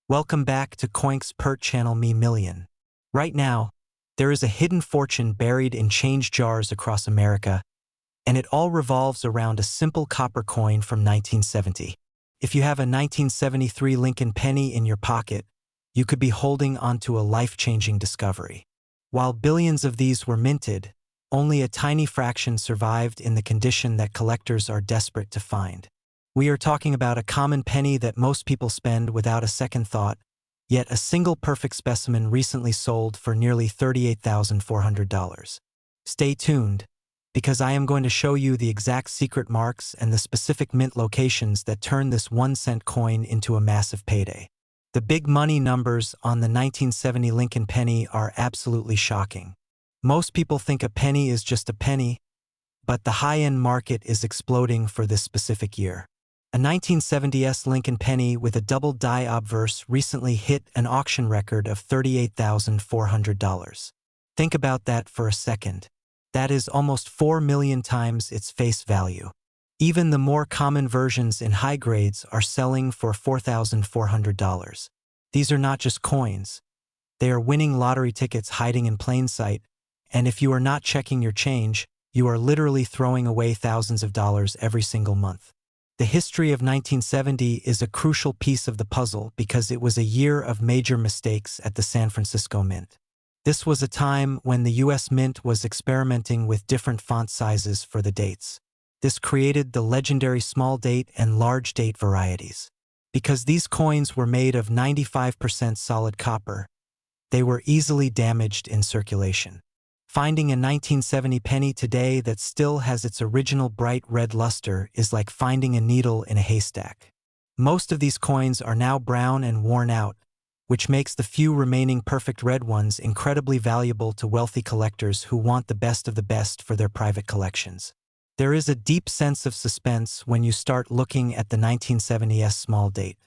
Welcome back to COINXPERT channel Me Million. Right now, there is a hidden fortune buried in change jars across America, and it all revolves around a simple copper coin from 1970. If you have a 1973 Lincoln penny in your pocket, you could be holding onto a life-changing discovery. While billions of these were minted, only a tiny fraction survived in the condition that collectors are desperate to find. We are talking about a common penny that most people spend without a second thought, yet a single perfect specimen recently sold for nearly $38,400. Stay tuned, because I am going to show you the exact secret marks and the specific mint locations that turn this 1-cent coin into a massive payday. The big money numbers on the 1970 Lincoln penny are absolutely shocking. Most people think a penny is just a penny, but the high-end market is exploding for this specific year. A 1970s Lincoln penny with a double die obverse recently hit an auction record of $38,400. Think about that for a second. That is almost 4 million times its face value. Even the more common versions in high grades are selling for $4,400. These are not just coins. They are winning lottery tickets hiding in plain sight, and if you are not checking your change, you are literally throwing away thousands of dollars every single month. The history of 1970 is a crucial piece of the puzzle because it was a year of major mistakes at the San Francisco Mint. This was a time when the U.S. Mint was experimenting with different font sizes for the dates. This created the legendary small date and large date varieties. Because these coins were made of 95% solid copper, they were easily damaged in circulation. Finding a 1970 penny today that still has its original bright red luster is like finding a needle in a haystack. Most of these coins are now brown and worn out, which makes the few remaining perfect red ones incredibly valuable to wealthy collectors who want the best of the best for their private collections. There is a deep sense of suspense when you start looking at the 1970s small date.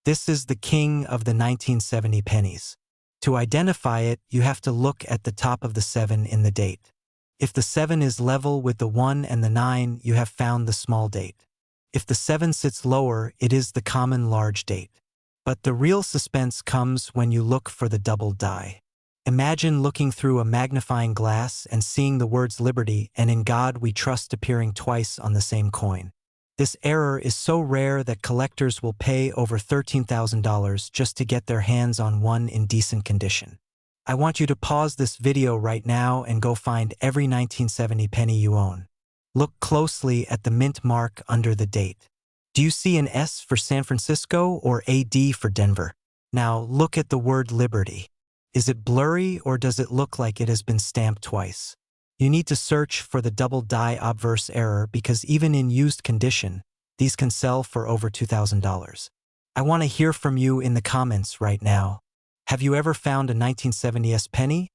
This is the king of the 1970 pennies. To identify it, you have to look at the top of the 7 in the date. If the 7 is level with the 1 and the 9, you have found the small date. If the 7 sits lower, it is the common large date. But the real suspense comes when you look for the double die. Imagine looking through a magnifying glass and seeing the words Liberty and In God We Trust appearing twice on the same coin. This error is so rare that collectors will pay over $13,000 just to get their hands on one in decent condition. I want you to pause this video right now and go find every 1970 penny you own. Look closely at the mint mark under the date. Do you see an S for San Francisco or a D for Denver? Now look at the word Liberty. Is it blurry or does it look like it has been stamped twice? You need to search for the double die obverse error because even in used condition, these can sell for over $2,000. I want to hear from you in the comments right now. Have you ever found a 1970s penny?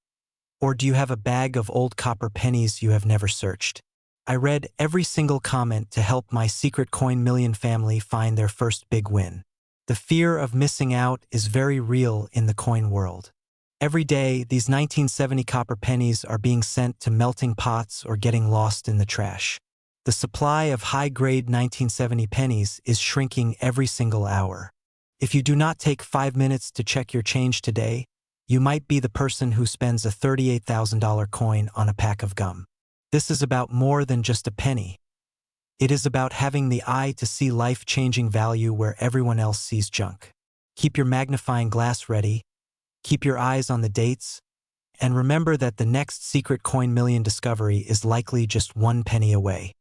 Or do you have a bag of old copper pennies you have never searched? I read every single comment to help my secret coin million family find their first big win. The fear of missing out is very real in the coin world. Every day, these 1970 copper pennies are being sent to melting pots or getting lost in the trash. The supply of high-grade 1970 pennies is shrinking every single hour. If you do not take 5 minutes to check your change today, you might be the person who spends a $38,000 coin on a pack of gum. This is about more than just a penny. It is about having the eye to see life-changing value where everyone else sees junk. Keep your magnifying glass ready. Keep your eyes on the dates, and remember that the next secret coin million discovery is likely just 1 penny away.